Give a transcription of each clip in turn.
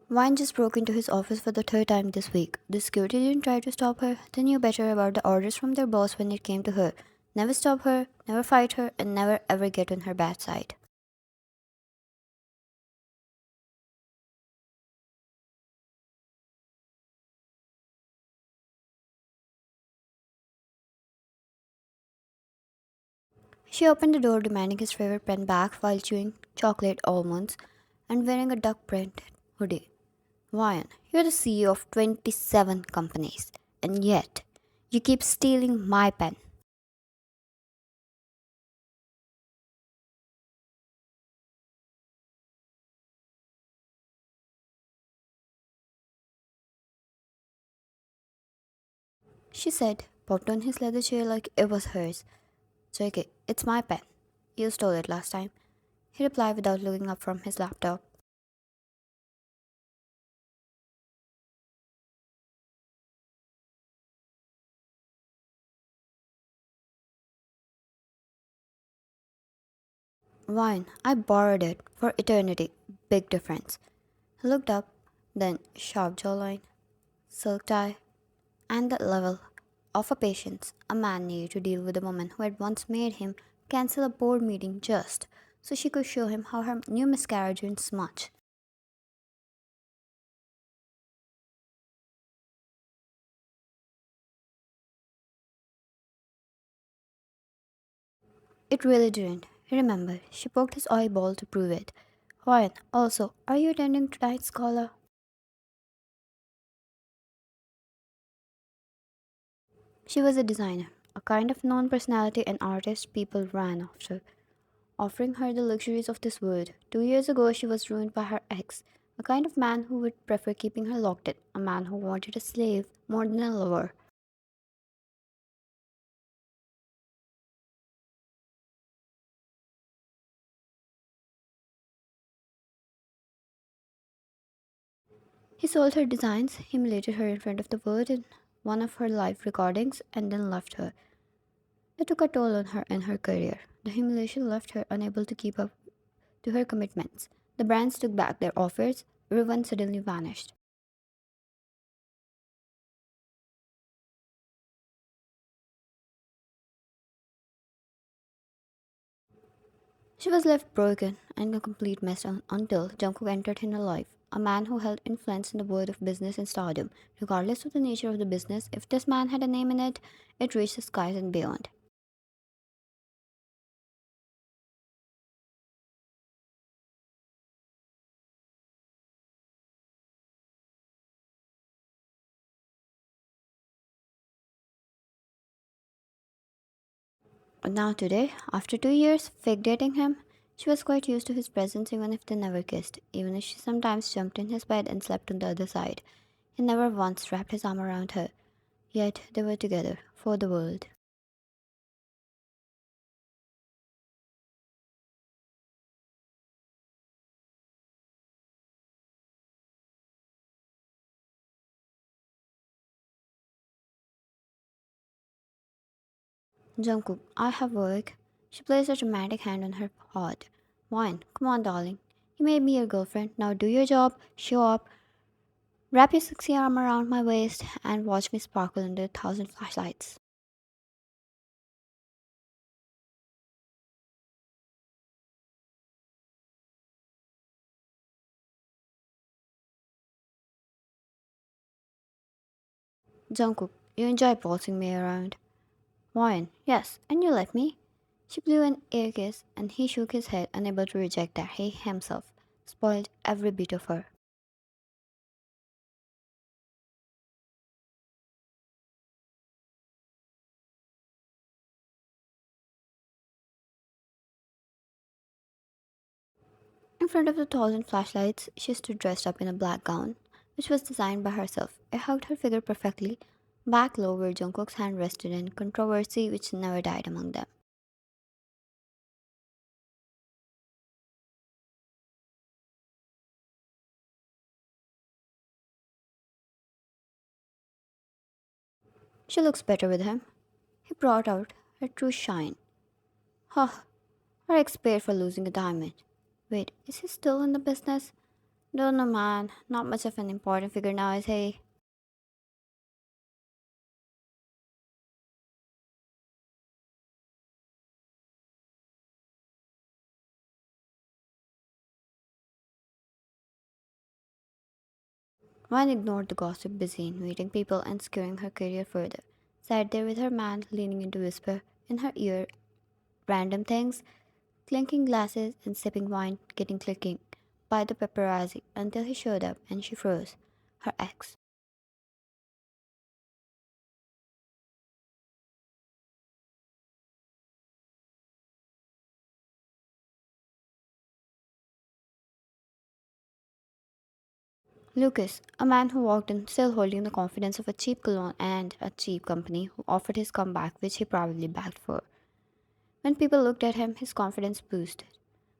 Wine just broke into his office for the third time this week. The security didn't try to stop her. They knew better about the orders from their boss when it came to her. Never stop her, never fight her, and never ever get on her bad side. She opened the door, demanding his favorite pen back while chewing chocolate almonds and wearing a duck printed hoodie. Ryan, you're the CEO of 27 companies, and yet you keep stealing my pen. She said, popped on his leather chair like it was hers. JK, it's my pen. You stole it last time. He replied without looking up from his laptop. Ryan, I borrowed it for eternity. Big difference. He looked up, then sharp jawline, silk tie, and the level of a patience a man needed to deal with a woman who had once made him cancel a board meeting just so she could show him how her new mascara didn't smudge. It really didn't. He remembered. She poked his eyeball to prove it. Ryan, also, are you attending tonight's gala? She was a designer, a kind of known personality and artist people ran after, offering her the luxuries of this world. 2 years ago, she was ruined by her ex, a kind of man who would prefer keeping her locked in, a man who wanted a slave more than a lover. He sold her designs, humiliated her in front of the world in one of her live recordings, and then left her. It took a toll on her and her career. The humiliation left her unable to keep up to her commitments. The brands took back their offers. Everyone suddenly vanished. She was left broken and a complete mess until Jungkook entered in her life. A man who held influence in the world of business and stardom. Regardless of the nature of the business, if this man had a name in it, it reached the skies and beyond. But now today, after 2 years fake dating him, she was quite used to his presence even if they never kissed, even if she sometimes jumped in his bed and slept on the other side. He never once wrapped his arm around her, yet they were together for the world. Jungkook, I have work. She placed a dramatic hand on her heart. Wine, come on, darling. You made me your girlfriend. Now do your job, show up, wrap your sexy arm around my waist, and watch me sparkle under 1,000 flashlights. Jungkook, you enjoy bossing me around. Wine, yes, and you let me. She blew an air kiss, and he shook his head, unable to reject that he himself spoiled every bit of her. In front of the 1,000 flashlights, she stood dressed up in a black gown, which was designed by herself. It hugged her figure perfectly, back low where Jungkook's hand rested in controversy which never died among them. She looks better with him. He brought out her true shine. Huh, her expired for losing a diamond. Wait, is he still in the business? Don't know, man. Not much of an important figure now, is he? Wan ignored the gossip, busy in meeting people and securing her career further. Sat there with her man, leaning in to whisper in her ear random things, clinking glasses and sipping wine, getting clicking by the paparazzi until he showed up and she froze. Her ex. Lucas, a man who walked in still holding the confidence of a cheap cologne and a cheap company who offered his comeback, which he probably backed for. When people looked at him, his confidence boosted.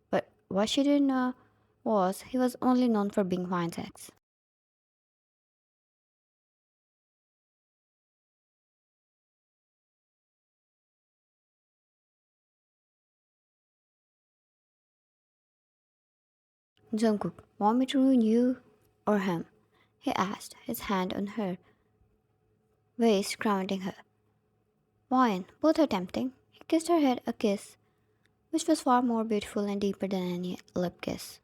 But what she didn't know was he was only known for being Vine's ex. Jungkook, want me to ruin you or him? He asked, his hand on her waist, grounding her. Wine, both are tempting. He kissed her head a kiss, which was far more beautiful and deeper than any lip kiss.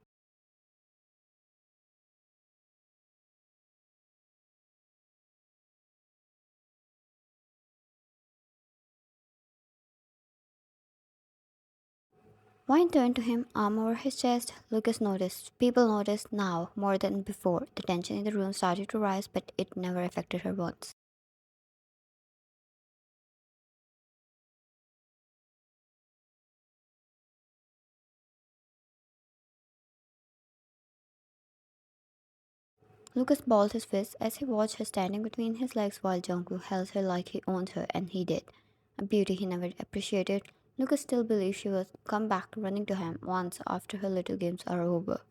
Wine turned to him, arm over his chest. Lucas noticed. People noticed now more than before. The tension in the room started to rise, but it never affected her once. Lucas balled his fist as he watched her standing between his legs while Jungkook held her like he owned her, and he did. A beauty he never appreciated. Lucas still believed she would come back running to him once after her little games are over.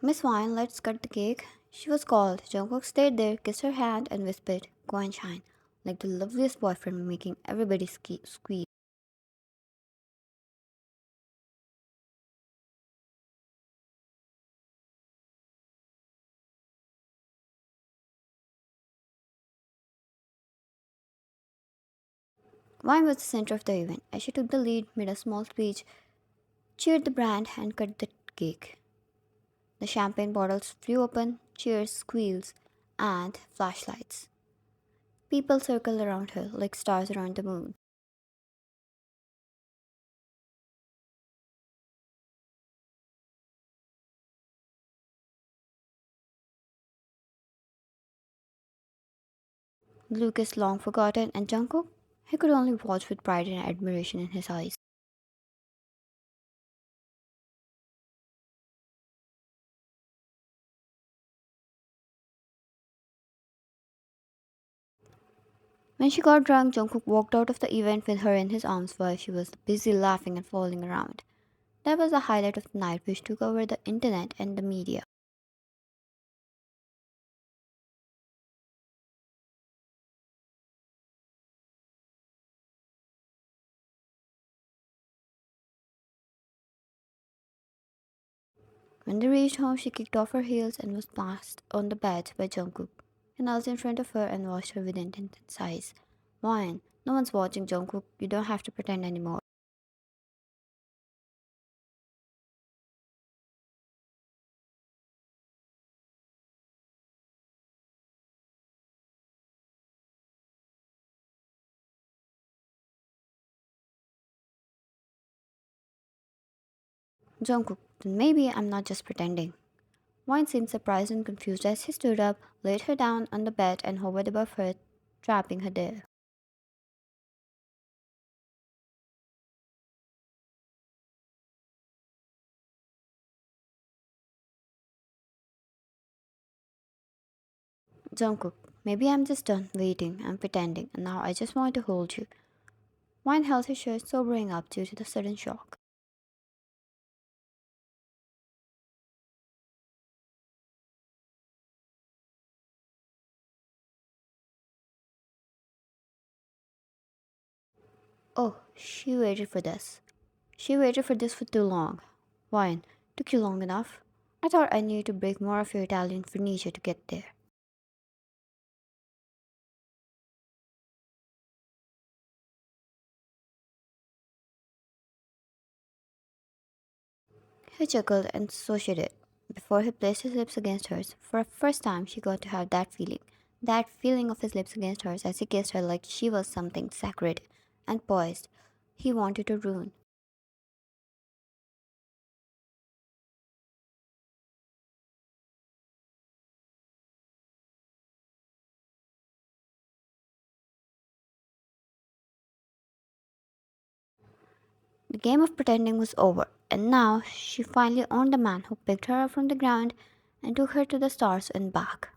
Miss Wine, let's cut the cake. She was called. Jungkook stayed there, kissed her hand, and whispered, "Go and shine," like the loveliest boyfriend, making everybody squeal. Wine was the center of the event. As she took the lead, made a small speech, cheered the brand, and cut the cake. The champagne bottles flew open, cheers, squeals, and flashlights. People circled around her like stars around the moon. Lucas long forgotten, and Jungkook? He could only watch with pride and admiration in his eyes. When she got drunk, Jungkook walked out of the event with her in his arms while she was busy laughing and falling around. That was the highlight of the night, which took over the internet and the media. When they reached home, she kicked off her heels and was passed on the bed by Jungkook. He knelt in front of her and watched her with intense eyes. Wine, no one's watching, Jungkook. You don't have to pretend anymore. Jungkook, then maybe I'm not just pretending. Wine seemed surprised and confused as he stood up, laid her down on the bed, and hovered above her, trapping her there. Jungkook, maybe I'm just done waiting and pretending, and now I just want to hold you. Wine held his shirt, sobering up due to the sudden shock. Oh, she waited for this. She waited for this for too long. Wine, took you long enough? I thought I needed to break more of your Italian furniture to get there. He chuckled, and so she did. Before he placed his lips against hers, for the first time she got to have that feeling. That feeling of his lips against hers as he kissed her like she was something sacred and poised. He wanted to ruin. The game of pretending was over, and now she finally owned the man who picked her up from the ground and took her to the stars and back.